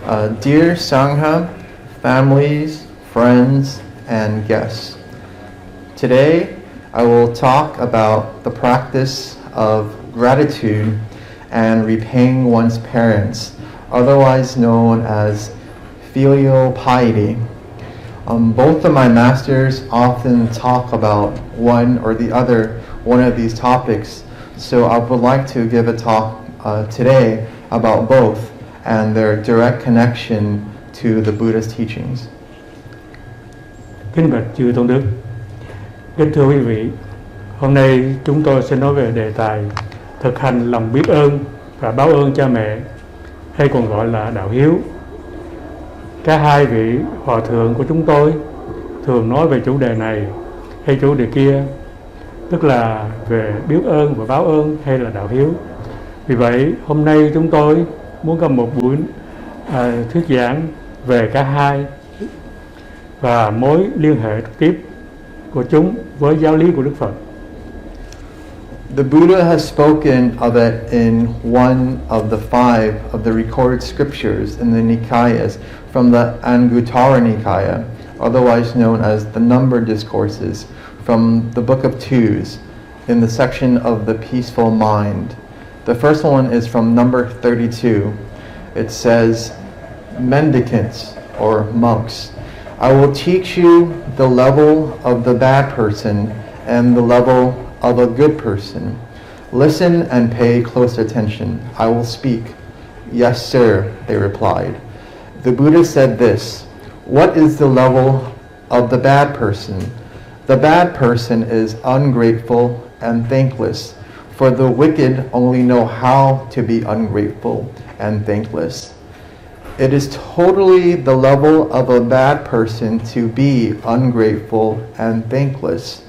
Dear Sangha, families, friends, and guests, today I will talk about the practice of gratitude and repaying one's parents, otherwise known as filial piety. Both of my masters often talk about one or the other one of these topics, so I would like to give a talk today about both and their direct connection to the Buddha's teachings. Kính bạch chư tôn đức, kính thưa quý vị, hôm nay chúng tôi sẽ nói về đề tài thực hành lòng biết ơn và báo ơn cha mẹ, hay còn gọi là đạo hiếu. Cả hai vị hòa thượng của chúng tôi thường nói về chủ đề này hay chủ đề kia, tức là về biết ơn và báo ơn hay là đạo hiếu. Vì vậy hôm nay chúng tôi muốn có một buổi thuyết giảng về cả hai và mối liên hệ trực tiếp của chúng với giáo lý của Đức Phật. The Buddha has spoken of it in one of the five of the recorded scriptures in the Nikayas from the Anguttara Nikaya, otherwise known as the Number Discourses, from the Book of Twos, in the section of the Peaceful Mind. The first one is from number 32. It says, "Mendicants or monks, I will teach you the level of the bad person and the level of a good person. Listen and pay close attention. I will speak." "Yes, sir," they replied. The Buddha said this, "What is the level of the bad person? The bad person is ungrateful and thankless, for the wicked only know how to be ungrateful and thankless. It is totally the level of a bad person to be ungrateful and thankless.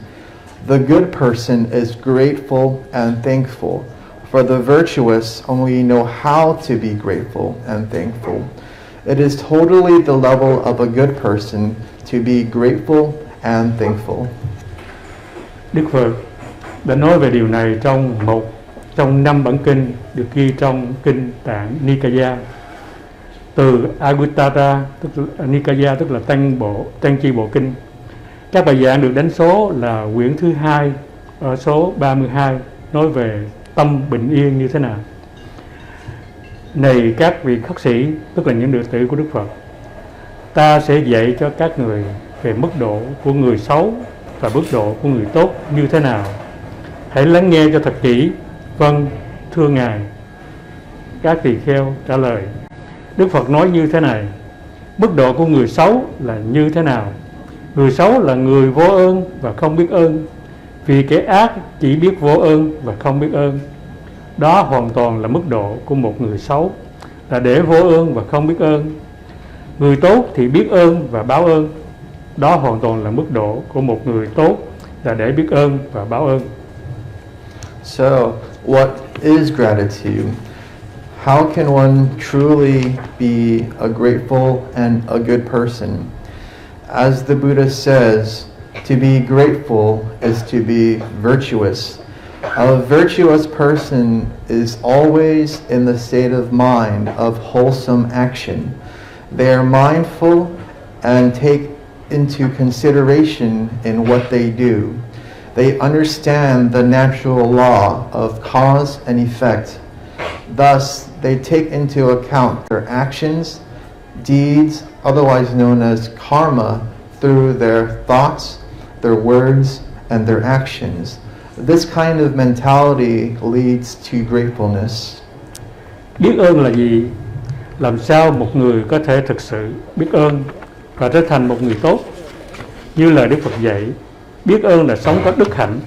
The good person is grateful and thankful, for the virtuous only know how to be grateful and thankful. It is totally the level of a good person to be grateful and thankful." Đức Phật đã nói về điều này trong 5 bản kinh được ghi trong kinh Tạng Nikaya. Từ Anguttara Nikaya tức là Tăng Chi Bộ Kinh. Các bài giảng được đánh số là quyển thứ 2 ở số 32, nói về tâm bình yên như thế nào. Này các vị khất sĩ, tức là những đệ tử của Đức Phật, ta sẽ dạy cho các người về mức độ của người xấu và mức độ của người tốt như thế nào. Hãy lắng nghe cho thật kỹ. Vâng, thưa Ngài. Các tỳ kheo trả lời, Đức Phật nói như thế này: mức độ của người xấu là như thế nào? Người xấu là người vô ơn và không biết ơn, vì kẻ ác chỉ biết vô ơn và không biết ơn. Đó hoàn toàn là mức độ của một người xấu, là để vô ơn và không biết ơn. Người tốt thì biết ơn và báo ơn. Đó hoàn toàn là mức độ của một người tốt, là để biết ơn và báo ơn. So, what is gratitude? How can one truly be a grateful and a good person? As the Buddha says, to be grateful is to be virtuous. A virtuous person is always in the state of mind of wholesome action. They are mindful and take into consideration in what they do. They understand the natural law of cause and effect. Thus, they take into account their actions, deeds, otherwise known as karma, through their thoughts, their words, and their actions. This kind of mentality leads to gratefulness. Biết ơn là gì? Làm sao một người có thể thực sự biết ơn và trở thành một người tốt? Như lời Đức Phật dạy, biết ơn là sống có đức hạnh.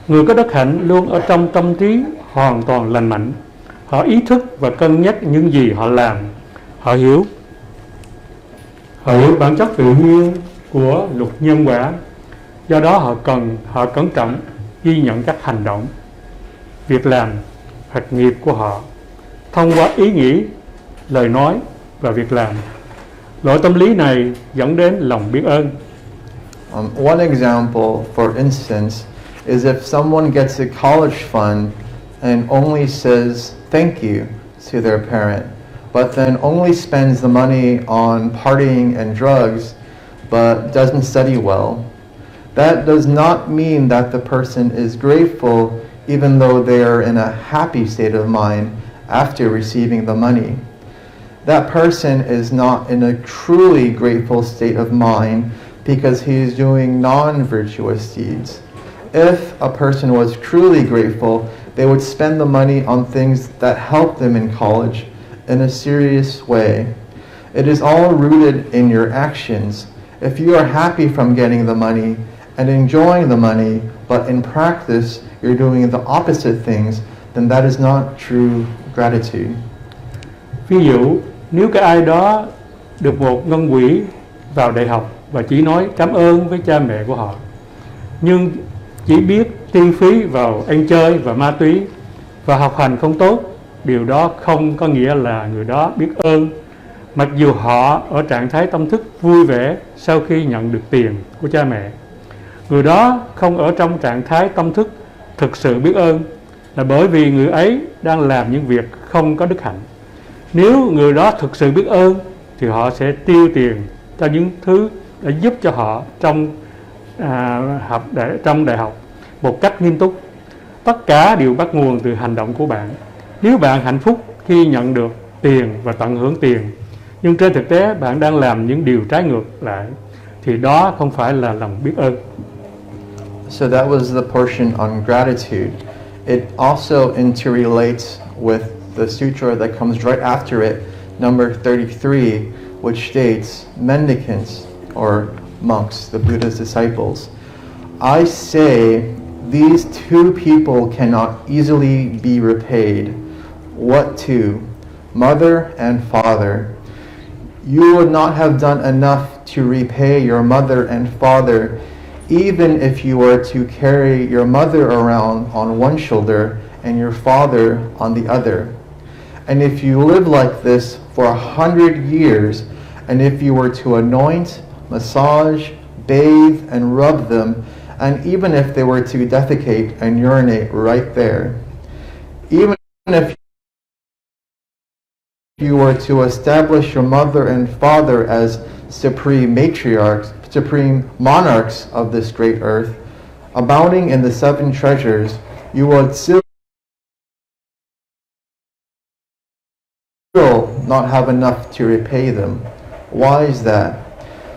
Người có đức hạnh luôn ở trong tâm trí hoàn toàn lành mạnh. Họ ý thức và cân nhắc những gì họ làm. Họ hiểu bản chất tự nhiên của luật nhân quả. Do đó họ cẩn trọng ghi nhận các hành động, việc làm hoặc nghiệp của họ thông qua ý nghĩ, lời nói và việc làm. Loại tâm lý này dẫn đến lòng biết ơn. One example, for instance, is if someone gets a college fund and only says thank you to their parent, but then only spends the money on partying and drugs, but doesn't study well, that does not mean that the person is grateful even though they are in a happy state of mind after receiving the money. That person is not in a truly grateful state of mind because he is doing non-virtuous deeds. If a person was truly grateful, they would spend the money on things that help them in college in a serious way. It is all rooted in your actions. If you are happy from getting the money and enjoying the money, but in practice you're doing the opposite things, then that is not true gratitude. Ví dụ, nếu cái ai đó được một ngân quỹ vào đại học và chỉ nói cảm ơn với cha mẹ của họ, nhưng chỉ biết tiêu phí vào ăn chơi và ma túy và học hành không tốt, điều đó không có nghĩa là người đó biết ơn, mặc dù họ ở trạng thái tâm thức vui vẻ sau khi nhận được tiền của cha mẹ. Người đó không ở trong trạng thái tâm thức thực sự biết ơn là bởi vì người ấy đang làm những việc không có đức hạnh. Nếu người đó thực sự biết ơn thì họ sẽ tiêu tiền cho những thứ đã giúp cho họ trong đại học một cách nghiêm túc. Tất cả đều bắt nguồn từ hành động của bạn. Nếu bạn hạnh phúc khi nhận được tiền và tận hưởng tiền, nhưng trên thực tế bạn đang làm những điều trái ngược lại, thì đó không phải là lòng biết ơn. So that was the portion on gratitude. It also interrelates with the sutra that comes right after it, number 33, which states, mendicants, or monks, the Buddha's disciples, I say these two people cannot easily be repaid. What two? Mother and father. You would not have done enough to repay your mother and father, even if you were to carry your mother around on one shoulder and your father on the other. And if you live like this for 100 years, and if you were to anoint, massage, bathe, and rub them, and even if they were to defecate and urinate right there, even if you were to establish your mother and father as supreme matriarchs, supreme monarchs of this great earth, abounding in the seven treasures, you would still not have enough to repay them. Why is that?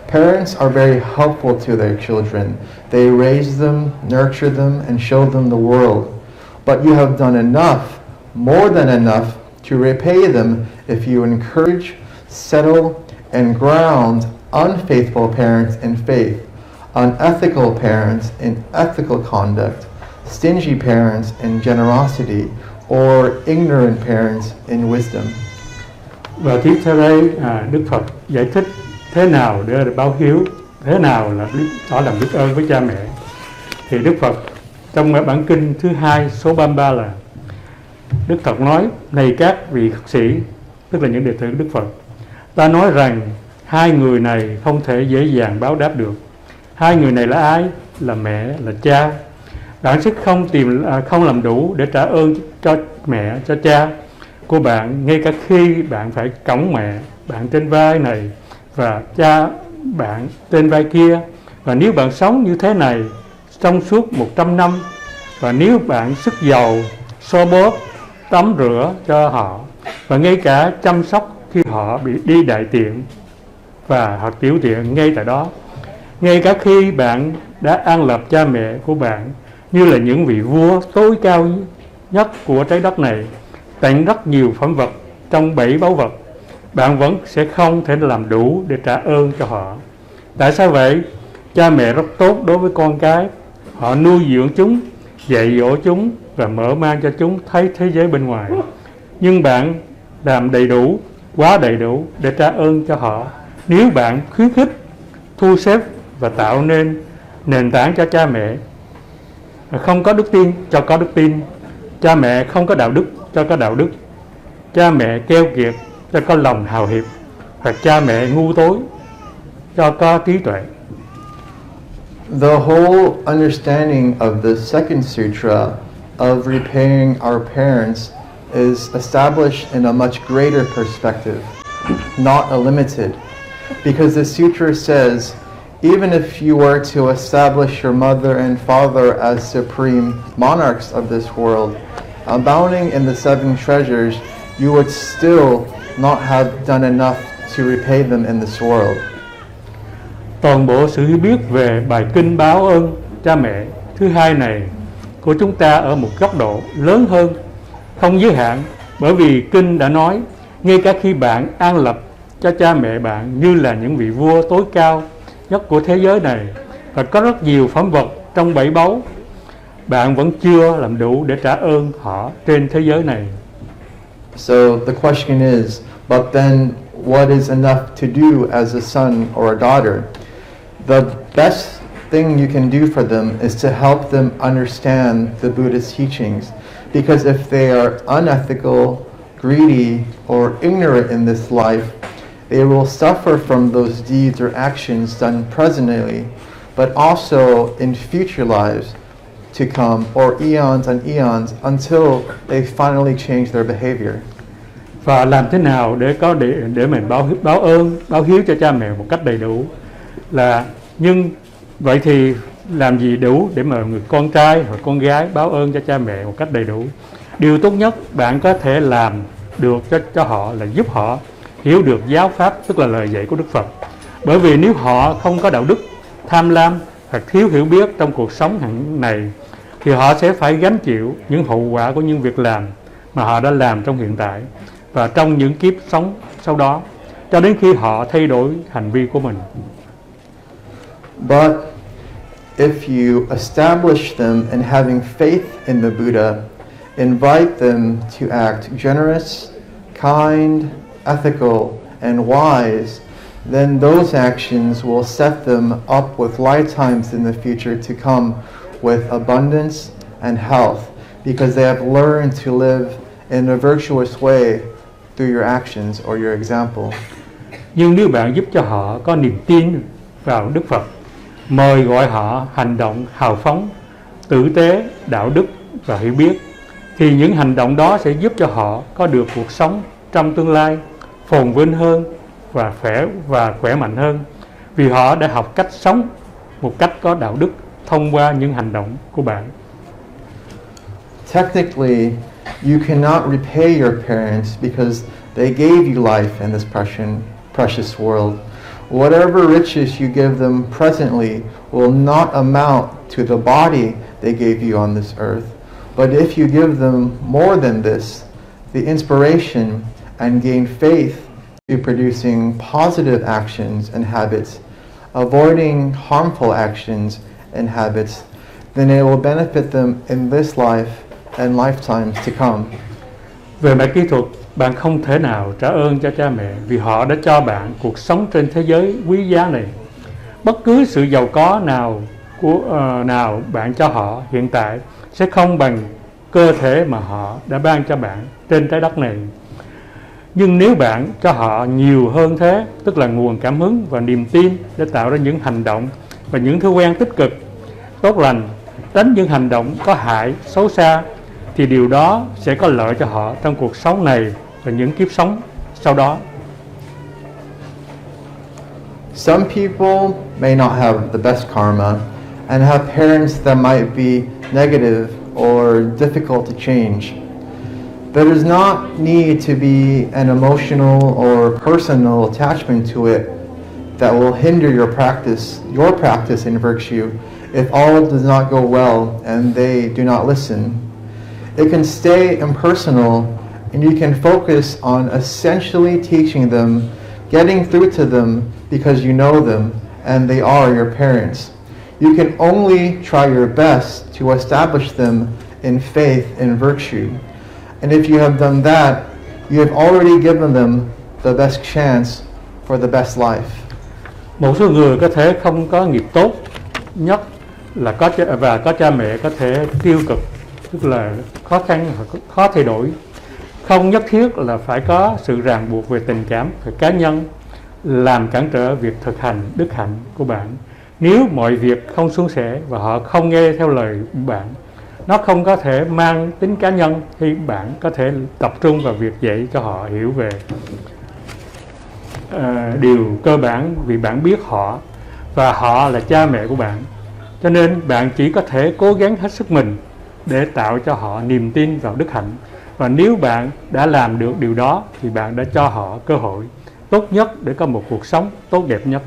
Parents are very helpful to their children. They raise them, nurture them, and show them the world. But you have done enough, more than enough, to repay them if you encourage, settle, and ground unfaithful parents in faith, unethical parents in ethical conduct, stingy parents in generosity, or ignorant parents in wisdom. Và tiếp theo đây Đức Phật giải thích thế nào để báo hiếu, thế nào là tỏ lòng biết ơn với cha mẹ. Thì Đức Phật trong bản kinh thứ 2 số 33 là Đức Phật nói: này các vị khất sĩ, tức là những đệ tử của Đức Phật, ta nói rằng hai người này không thể dễ dàng báo đáp được. Hai người này là ai? Là mẹ, là cha. Bạn sẽ không làm đủ để trả ơn cho mẹ, cho cha của bạn, ngay cả khi bạn phải cõng mẹ bạn trên vai này và cha bạn trên vai kia. Và nếu bạn sống như thế này trong suốt 100 năm, và nếu bạn sức dầu, xoa bóp, tắm rửa cho họ, và ngay cả chăm sóc khi họ bị đi đại tiện và hoặc tiểu tiện ngay tại đó, ngay cả khi bạn đã an lập cha mẹ của bạn như là những vị vua tối cao nhất của trái đất này, tặng rất nhiều phẩm vật trong 7 báu vật, bạn vẫn sẽ không thể làm đủ để trả ơn cho họ. Tại sao vậy? Cha mẹ rất tốt đối với con cái. Họ nuôi dưỡng chúng, dạy dỗ chúng và mở mang cho chúng thấy thế giới bên ngoài. Nhưng bạn làm đầy đủ, quá đầy đủ để trả ơn cho họ. Nếu bạn khuyến khích, thu xếp và tạo nên nền tảng cho cha mẹ không có đức tin cho có đức tin, cha mẹ không có đạo đức cho có đạo đức, cha mẹ keo kiệt cho có lòng hào hiệp, hoặc cha mẹ ngu tối cho có trí tuệ. The whole understanding of the second sutra of repaying our parents is established in a much greater perspective, not a limited. Because the sutra says, even if you were to establish your mother and father as supreme monarchs of this world, abounding in the 7 treasures, you would still not have done enough to repay them in this world. Toàn bộ sự hiểu biết về bài kinh báo ơn cha mẹ thứ hai này của chúng ta ở một góc độ lớn hơn, không giới hạn, bởi vì kinh đã nói, ngay cả khi bạn an lập cho cha mẹ bạn như là những vị vua tối cao nhất của thế giới này và có rất nhiều phẩm vật trong 7 báu, bạn vẫn chưa làm đủ để trả ơn họ trên thế giới này. So the question is, but then what is enough to do as a son or a daughter? The best thing you can do for them is to help them understand the Buddhist teachings, because if they are unethical, greedy, or ignorant in this life, they will suffer from those deeds or actions done presently, but also in future lives to come, or eons and eons, until they finally change their behavior. Và làm thế nào để mình báo ơn, báo hiếu cho cha mẹ một cách đầy đủ là, nhưng vậy thì làm gì đủ để mà người con trai hoặc con gái báo ơn cho cha mẹ một cách đầy đủ? Điều tốt nhất bạn có thể làm được cho họ là giúp họ hiểu được giáo pháp, tức là lời dạy của Đức Phật. Bởi vì nếu họ không có đạo đức, tham lam hoặc thiếu hiểu biết trong cuộc sống hàng này, thì họ sẽ phải gánh chịu những hậu quả của những việc làm mà họ đã làm trong hiện tại và trong những kiếp sống sau đó, cho đến khi họ thay đổi hành vi của mình. But if you establish them in having faith in the Buddha, invite them to act generous, kind, ethical, and wise, then those actions will set them up with lifetimes in the future to come with abundance and health, because they have learned to live in a virtuous way through your actions or your example. Nhưng nếu bạn giúp cho họ có niềm tin vào Đức Phật, mời gọi họ hành động hào phóng, tử tế, đạo đức và hiểu biết, thì những hành động đó sẽ giúp cho họ có được cuộc sống trong tương lai phồn vinh hơn và khỏe mạnh hơn, vì họ đã học cách sống một cách có đạo đức thông qua những hành động của bạn. Technically, you cannot repay your parents because they gave you life in this precious world. Whatever riches you give them presently will not amount to the body they gave you on this earth. But if you give them more than this, the inspiration and gain faith to producing positive actions and habits, avoiding harmful actions and habits, then it will benefit them in this life and lifetimes to come. Về mặt kỹ thuật, bạn không thể nào trả ơn cho cha mẹ vì họ đã cho bạn cuộc sống trên thế giới quý giá này. Bất cứ sự giàu có nào bạn cho họ hiện tại sẽ không bằng cơ thể mà họ đã ban cho bạn trên trái đất này. Nhưng nếu bạn cho họ nhiều hơn thế, tức là nguồn cảm hứng và niềm tin để tạo ra những hành động và những thói quen tích cực, tốt lành, tránh những hành động có hại, xấu xa, thì điều đó sẽ có lợi cho họ trong cuộc sống này và những kiếp sống sau đó. Some people may not have the best karma and have parents that might be negative or difficult to change. There does not need to be an emotional or personal attachment to it that will hinder your practice in virtue if all does not go well and they do not listen. It can stay impersonal, and you can focus on essentially teaching them, getting through to them because you know them and they are your parents. You can only try your best to establish them in faith and virtue. And if you have done that, you have already given them the best chance for the best life. Một số người có thể không có nghiệp tốt nhất là có cha mẹ có thể tiêu cực, tức là khó khăn hoặc khó thay đổi. Không nhất thiết là phải có sự ràng buộc về tình cảm về cá nhân làm cản trở việc thực hành đức hạnh của bạn. Nếu mọi việc không suôn sẻ và họ không nghe theo lời bạn, Nó không có thể mang tính cá nhân khi bạn có thể tập trung vào việc dạy cho họ hiểu về điều cơ bản, vì bạn biết họ và họ là cha mẹ của bạn. Cho nên bạn chỉ có thể cố gắng hết sức mình để tạo cho họ niềm tin vào đức hạnh. Và nếu bạn đã làm được điều đó thì bạn đã cho họ cơ hội tốt nhất để có một cuộc sống tốt đẹp nhất.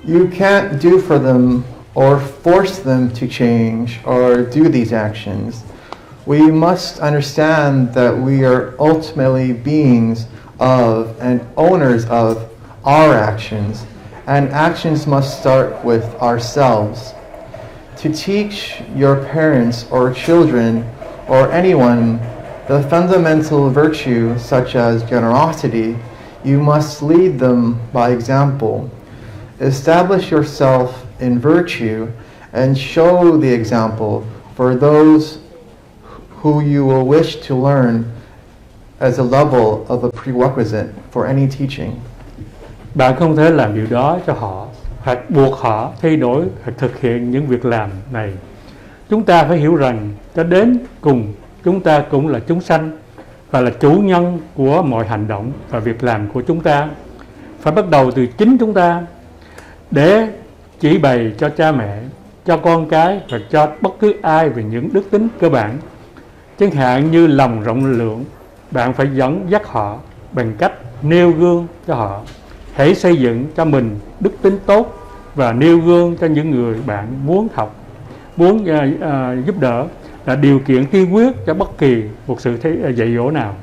You can't do for them or force them to change or do these actions. We must understand that we are ultimately beings of and owners of our actions, and actions must start with ourselves. To teach your parents or children or anyone the fundamental virtue such as generosity, you must lead them by example. Establish yourself in virtue and show the example for those who you will wish to learn as a level of a prerequisite for any teaching. Bạn không thể làm điều đó cho họ hoặc buộc họ thay đổi hoặc thực hiện những việc làm này. Chúng ta phải hiểu rằng cho đến cùng chúng ta cũng là chúng sanh và là chủ nhân của mọi hành động và việc làm của chúng ta. Phải bắt đầu từ chính chúng ta để chỉ bày cho cha mẹ, cho con cái và cho bất cứ ai về những đức tính cơ bản. Chẳng hạn như lòng rộng lượng, bạn phải dẫn dắt họ bằng cách nêu gương cho họ. Hãy xây dựng cho mình đức tính tốt và nêu gương cho những người bạn muốn học, muốn giúp đỡ là điều kiện tiên quyết cho bất kỳ một sự dạy dỗ nào.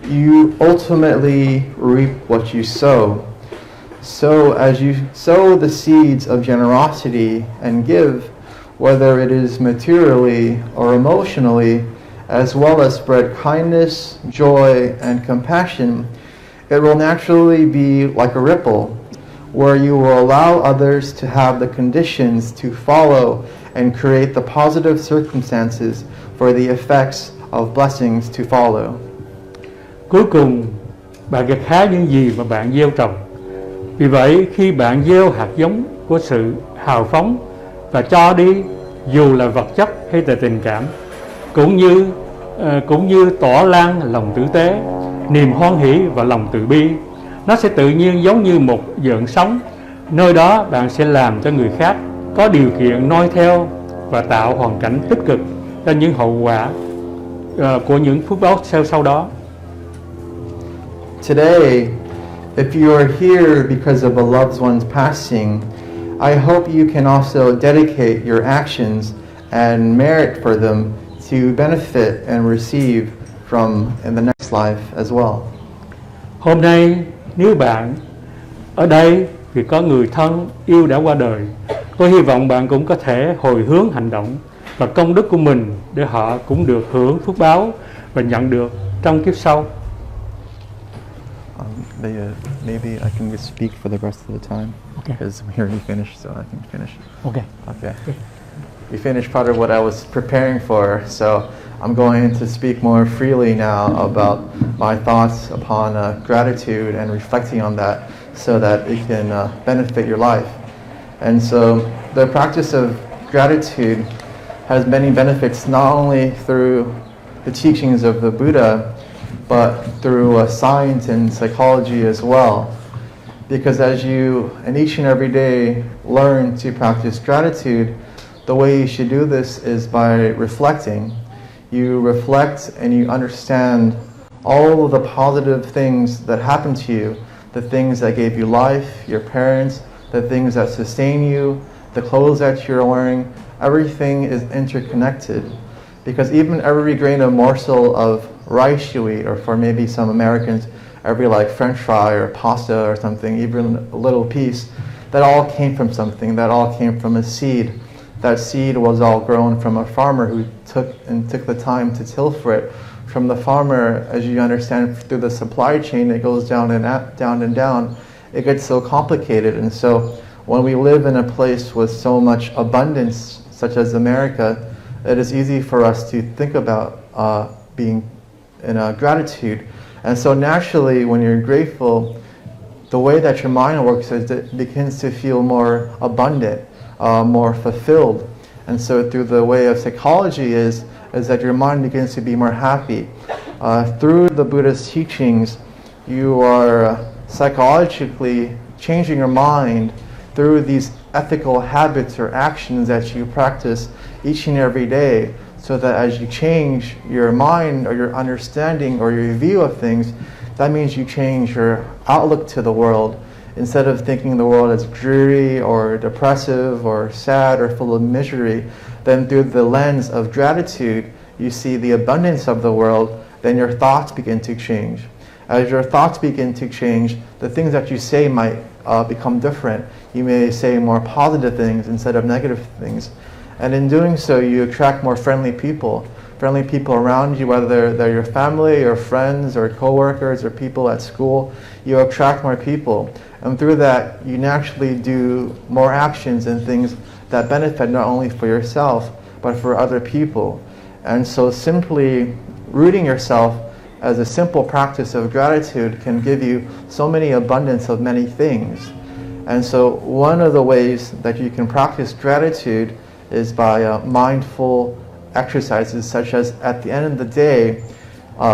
You ultimately reap what you sow. So as you sow the seeds of generosity and give, whether it is materially or emotionally, as well as spread kindness, joy, and compassion, it will naturally be like a ripple, where you will allow others to have the conditions to follow and create the positive circumstances for the effects of blessings to follow. Cuối cùng, bạn gặt hái những gì mà bạn gieo trồng. Vì vậy, khi bạn gieo hạt giống của sự hào phóng và cho đi, dù là vật chất hay là tình cảm, cũng như tỏ lan lòng tử tế, niềm hoan hỷ và lòng từ bi, nó sẽ tự nhiên giống như một dợn sóng. Nơi đó bạn sẽ làm cho người khác có điều kiện noi theo và tạo hoàn cảnh tích cực cho những hậu quả của những phước báo sau đó. Today, if you are here because of a loved one's passing, I hope you can also dedicate your actions and merit for them to benefit and receive from in the next life as well. Hôm nay, nếu bạn ở đây vì có người thân yêu đã qua đời, tôi hy vọng bạn cũng có thể hồi hướng hành động và công đức của mình để họ cũng được hưởng phước báo và nhận được trong kiếp sau. Maybe I can just speak for the rest of the time. Okay. Because we already finished, so I can finish. Okay. Okay. We finished part of what I was preparing for, so I'm going to speak more freely now about my thoughts upon gratitude and reflecting on that so that it can benefit your life. And so the practice of gratitude has many benefits, not only through the teachings of the Buddha, but through science and psychology as well. Because as you, and each and every day, learn to practice gratitude, the way you should do this is by reflecting. You reflect and you understand all of the positive things that happened to you, the things that gave you life, your parents, the things that sustain you, the clothes that you're wearing, everything is interconnected. Because even every grain of morsel of rice you eat, or for maybe some Americans, every like French fry or pasta or something, even a little piece, that all came from something, that all came from a seed. That seed was all grown from a farmer who took the time to till for it. From the farmer, as you understand, through the supply chain, it goes down and down and down. It gets so complicated, and so when we live in a place with so much abundance, such as America, it is easy for us to think about being in gratitude. And so naturally, when you're grateful, the way that your mind works is it begins to feel more abundant, more fulfilled. And so through the way of psychology is that your mind begins to be more happy. Through the Buddha's teachings, you are psychologically changing your mind through these ethical habits or actions that you practice each and every day, so that as you change your mind or your understanding or your view of things, that means you change your outlook to the world. Instead of thinking the world as dreary or depressive or sad or full of misery, then through the lens of gratitude, you see the abundance of the world, then your thoughts begin to change. As your thoughts begin to change, the things that you say might become different. You may say more positive things instead of negative things. And in doing so, you attract more friendly people around you, whether they're your family or friends or co-workers or people at school. You attract more people. And through that, you naturally do more actions and things that benefit not only for yourself, but for other people. And so simply rooting yourself as a simple practice of gratitude can give you so many abundance of many things. And so one of the ways that you can practice gratitude is by mindful exercises, such as at the end of the day,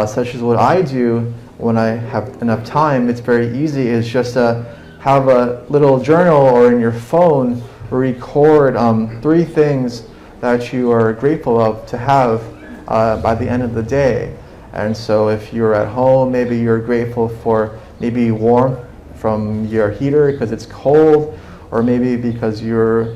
such as what I do when I have enough time. It's very easy, is just have a little journal or in your phone record 3 things that you are grateful of to have by the end of the day. And so if you're at home, maybe you're grateful for maybe warmth from your heater because it's cold, or maybe because you're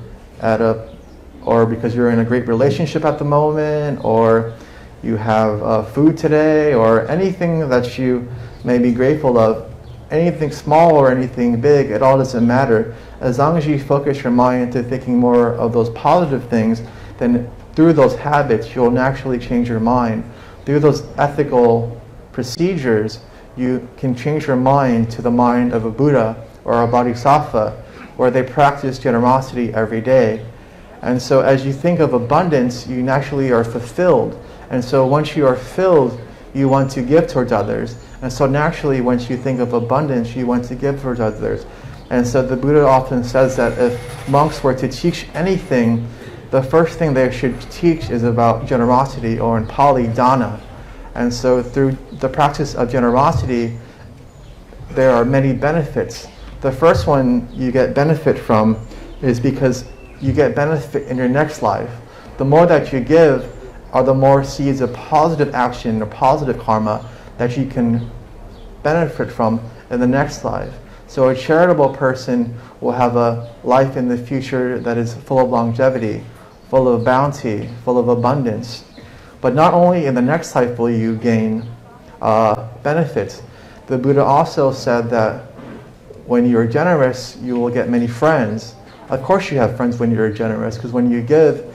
because you're in a great relationship at the moment, or you have food today, or anything that you may be grateful of, anything small or anything big, it all doesn't matter. As long as you focus your mind into thinking more of those positive things, then through those habits, you'll naturally change your mind. Through those ethical procedures, you can change your mind to the mind of a Buddha or a Bodhisattva, where they practice generosity every day. And so as you think of abundance, you naturally are fulfilled. And so once you are filled, you want to give towards others. And so naturally, once you think of abundance, you want to give towards others. And so the Buddha often says that if monks were to teach anything, the first thing they should teach is about generosity, or in Pali, dana. And so through the practice of generosity, there are many benefits. The first one you get benefit from is because you get benefit in your next life. The more that you give are the more seeds of positive action or positive karma that you can benefit from in the next life. So a charitable person will have a life in the future that is full of longevity, full of bounty, full of abundance. But not only in the next life will you gain benefits. The Buddha also said that when you're generous, you will get many friends. Of course you have friends when you're generous, because when you give,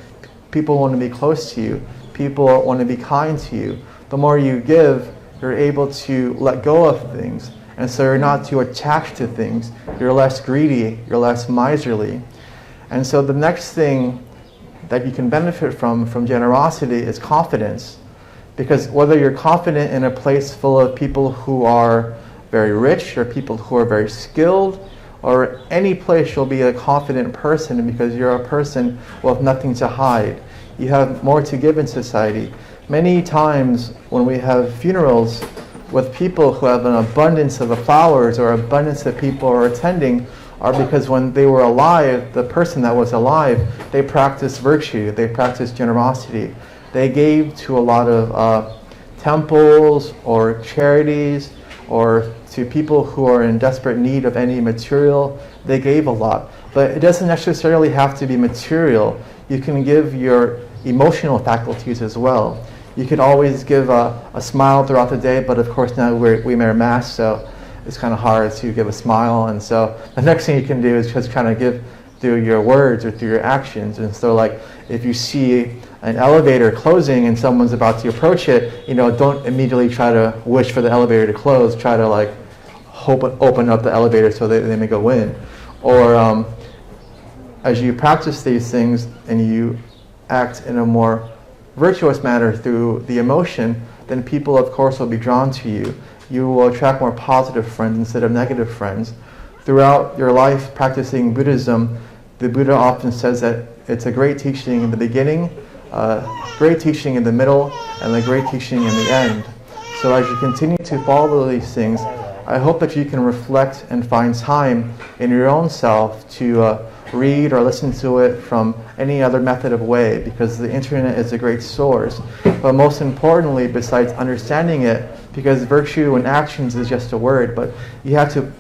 people want to be close to you. People want to be kind to you. The more you give, you're able to let go of things. And so you're not too attached to things. You're less greedy. You're less miserly. And so the next thing that you can benefit from generosity is confidence. Because whether you're confident in a place full of people who are very rich or people who are very skilled, or any place you'll be a confident person because you're a person with nothing to hide. You have more to give in society. Many times when we have funerals with people who have an abundance of flowers or abundance of people are attending, are because when they were alive, the person that was alive, they practiced virtue, they practiced generosity. They gave to a lot of temples or charities, or to people who are in desperate need of any material. They gave a lot. But it doesn't necessarily have to be material. You can give your emotional faculties as well. You can always give a smile throughout the day, but of course now we wear masks, so it's kind of hard to give a smile. And so the next thing you can do is just kind of give through your words or through your actions. And so like if you see an elevator closing and someone's about to approach it, don't immediately try to wish for the elevator to close. Try to like open up the elevator so they may go in. Or as you practice these things and you act in a more virtuous manner through the emotion, then people of course will be drawn to you. You will attract more positive friends instead of negative friends. Throughout your life practicing Buddhism, the Buddha often says that it's a great teaching in the beginning, great teaching in the middle, and a great teaching in the end. So as you continue to follow these things, I hope that you can reflect and find time in your own self to read or listen to it from any other method of way, because the internet is a great source. But most importantly, besides understanding it, because virtue and actions is just a word, but you have to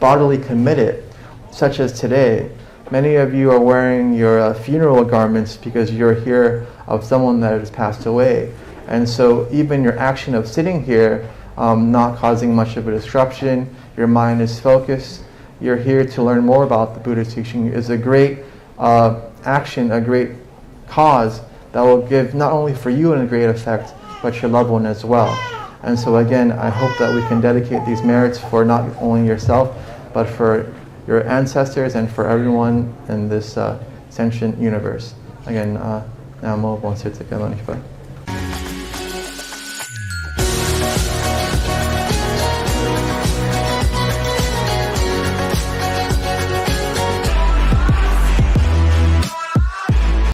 bodily commit it, such as today. Many of you are wearing your funeral garments because you're here of someone that has passed away. And so even your action of sitting here, not causing much of a disruption, your mind is focused, you're here to learn more about the Buddha's teaching, is a great action, a great cause that will give not only for you a great effect, but your loved one as well. And so again, I hope that we can dedicate these merits for not only yourself, but for your ancestors and for everyone in this sentient universe. Again, Namo Bổn Sư Thích Ca Mâu Ni Phật.